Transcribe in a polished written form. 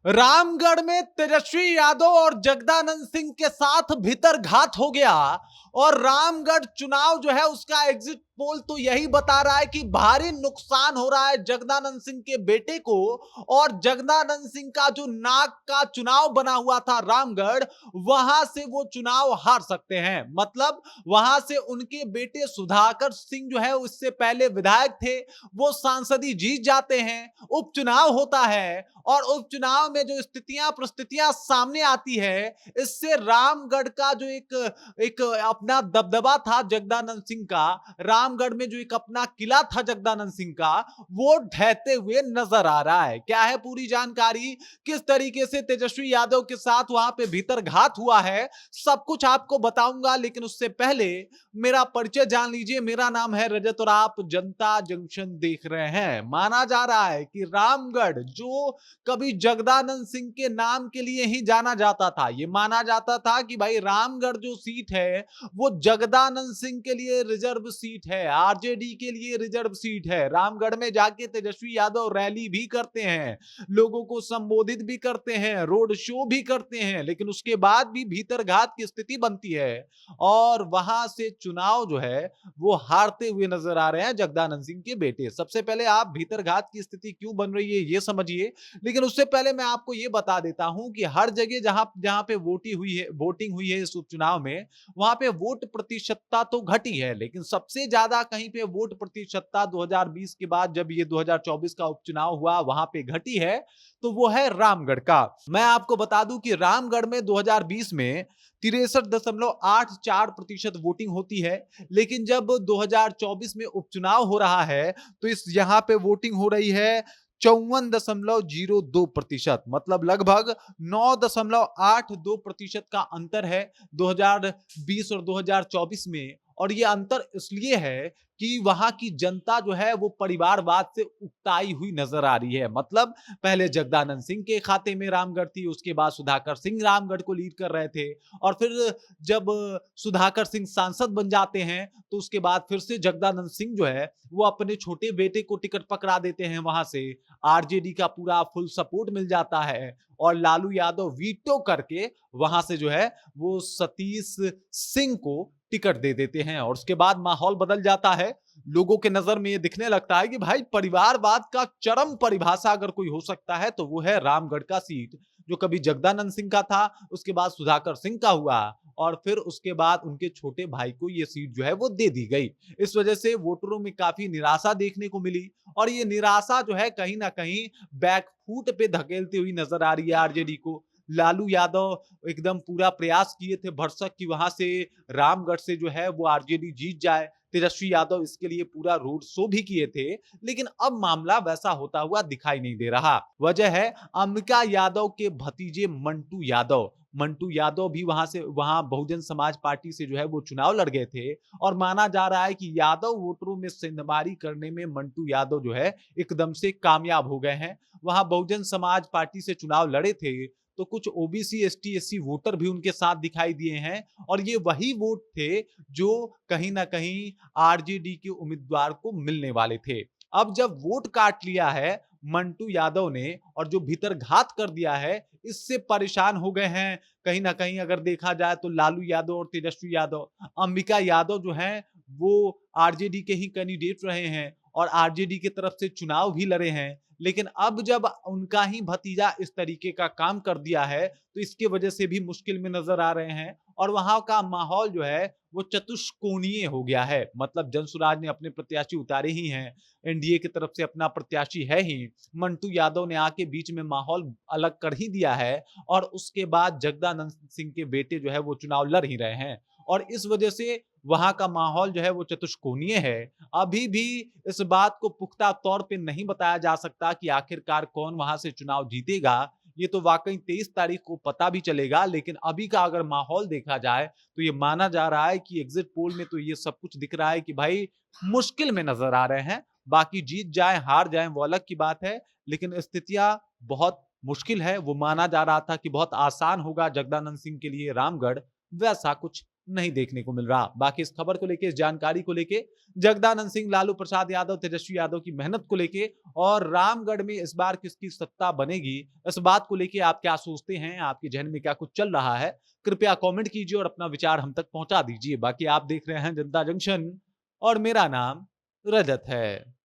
रामगढ़ में तेजस्वी यादव और जगदानंद सिंह के साथ भीतरघात हो गया और रामगढ़ चुनाव जो है उसका एग्जिट पोल तो यही बता रहा है कि भारी नुकसान हो रहा है जगदानंद सिंह के बेटे को। और जगदानंद सिंह का जो नाक का चुनाव बना हुआ था रामगढ़, वहां से वो चुनाव हार सकते हैं। मतलब वहां से उनके बेटे सुधाकर सिंह जो है उससे पहले विधायक थे, वो सांसदी जीत जाते हैं। उपचुनाव होता है और उपचुनाव में जो स्थितियां परिस्थितियां सामने आती है, इससे रामगढ़ का जो एक एक अपना दबदबा था जगदानंद सिंह का, रामगढ़ में जो एक अपना किला था जगदानंद सिंह का, वो ढहते हुए नजर आ रहा है। क्या है पूरी जानकारी, किस तरीके से तेजस्वी यादव के साथ वहां पे भीतरघात हुआ है, सब कुछ आपको बताऊंगा। लेकिन उससे पहले मेरा परिचय जान लीजिए। मेरा नाम है रजत और आप जनता जंक्शन देख रहे हैं। माना जा रहा है कि रामगढ़ जो कभी जगदानंद सिंह के नाम के लिए ही जाना जाता था, ये माना जाता था कि भाई रामगढ़ जो सीट है वो जगदानंद सिंह के लिए रिजर्व सीट है, आरजेडी के लिए रिजर्व सीट है। रामगढ़ में जाके तेजस्वी यादव रैली भी करते हैं, लोगों को संबोधित भी करते हैं, रोड शो भी करते हैं, लेकिन उसके बाद भी भीतरघात की स्थिति बनती है और वहां से चुनाव जो है वो हारते हुए नजर आ रहे हैं जगदानंद सिंह के बेटे। सबसे पहले आप भीतरघात की स्थिति क्यों बन रही है ये समझिए, लेकिन उससे पहले मैं आपको ये बता देता हूं कि हर जगह जहां जहां पे वोटिंग हुई है इस उपचुनाव में, वहां पे वोट प्रतिशतता तो घटी है, लेकिन सबसे ज्यादा कहीं पे वोट प्रतिशतता 2020 के बाद जब ये 2024 का उपचुनाव हुआ वहां पे घटी है, तो वो है रामगढ़ का। मैं आपको बता दूं कि रामगढ़ में 2020 में 63.84% वोटिंग होती है, लेकिन जब 2024 में उपचुनाव हो रहा है तो इस यहां पे वोटिंग हो रही है 54.02%। मतलब लगभग 9.82% का अंतर है 2020 और 2024 में। और ये अंतर इसलिए है कि वहां की जनता जो है वो परिवारवाद से उकताई हुई नजर आ रही है। मतलब पहले जगदानंद सिंह के खाते में रामगढ़ थी, उसके बाद सुधाकर सिंह रामगढ़ को लीड कर रहे थे, और फिर जब सुधाकर सिंह सांसद बन जाते हैं तो उसके बाद फिर से जगदानंद सिंह जो है वो अपने छोटे बेटे को टिकट पकड़ा देते हैं, वहां से आरजेडी का पूरा फुल सपोर्ट मिल जाता है और लालू यादव वीटो करके वहां से जो है वो सतीश सिंह को टिकट दे देते हैं। और उसके बाद माहौल बदल जाता है, लोगों के नजर में ये दिखने लगता है कि भाई परिवारवाद का चरम परिभाषा अगर कोई हो सकता है तो वो है रामगढ़ का सीट, जो कभी जगदानंद सिंह का था, उसके बाद सुधाकर सिंह का हुआ और फिर उसके बाद उनके छोटे भाई को ये सीट जो है वो दे दी गई। इस वजह से वोटरों में काफी निराशा देखने को मिली और ये निराशा जो है कहीं ना कहीं बैकफुट पे धकेलती हुई नजर आ रही है आरजेडी को। लालू यादव एकदम पूरा प्रयास किए थे भरसक कि वहां से रामगढ़ से जो है वो आरजेडी जीत जाए। तेजस्वी यादव इसके लिए पूरा रोड शो भी किए थे, लेकिन अब मामला वैसा होता हुआ दिखाई नहीं दे रहा। वजह है अंबिका यादव के भतीजे मंटू यादव। मंटू यादव भी वहां बहुजन समाज पार्टी से जो है वो चुनाव लड़ गए थे और माना जा रहा है कि यादव वोटरों में सेंधमारी करने में मंटू यादव जो है एकदम से कामयाब हो गए हैं। वहां बहुजन समाज पार्टी से चुनाव लड़े थे तो कुछ ओबीसी एसटी एससी वोटर भी उनके साथ दिखाई दिए हैं और ये वही वोट थे जो कहीं ना कहीं आरजेडी के उम्मीदवार को मिलने वाले थे। अब जब वोट काट लिया है मंटू यादव ने और जो भीतरघात कर दिया है, इससे परेशान हो गए हैं कहीं ना कहीं अगर देखा जाए तो लालू यादव और तेजस्वी यादव। अंबिका यादव जो हैं वो आरजेडी के ही कैंडिडेट रहे हैं और आरजेडी की तरफ से चुनाव भी लड़े हैं, लेकिन अब जब उनका ही भतीजा इस तरीके का काम कर दिया है तो इसके वजह से भी मुश्किल में नजर आ रहे हैं और वहां का माहौल जो है वो चतुष्कोणीय हो गया है। मतलब जनसुराज ने अपने प्रत्याशी उतारे ही हैं, एनडीए की तरफ से अपना प्रत्याशी है ही, मंटू यादव ने आके बीच में माहौल अलग कर ही दिया है और उसके बाद जगदानंद सिंह के बेटे जो है वो चुनाव लड़ ही रहे हैं और इस वजह से वहां का माहौल जो है वो चतुष्कोणीय है। अभी भी इस बात को पुख्ता तौर पे नहीं बताया जा सकता कि आखिरकार कौन वहां से चुनाव जीतेगा, ये तो वाकई 23 तारीख को पता भी चलेगा। लेकिन अभी का अगर माहौल देखा जाए तो ये माना जा रहा है कि एग्जिट पोल में तो ये सब कुछ दिख रहा है कि भाई मुश्किल में नजर आ रहे हैं। बाकी जीत जाए हार जाए वो अलग की बात है, लेकिन स्थितियां बहुत मुश्किल है। वो माना जा रहा था कि बहुत आसान होगा जगदानंद सिंह के लिए रामगढ़, वैसा कुछ नहीं देखने को मिल रहा। बाकी इस खबर को लेके, इस जानकारी को लेके, जगदानंद सिंह, लालू प्रसाद यादव, तेजस्वी यादव की मेहनत को लेके और रामगढ़ में इस बार किसकी सत्ता बनेगी, इस बात को लेके आप क्या सोचते हैं? आपके ज़हन में क्या कुछ चल रहा है? कृपया कमेंट कीजिए और अपना विचार हम तक पहुँचा दीजिए। बाकी आप देख रहे हैं जनता जंक्शन और मेरा नाम रजत है।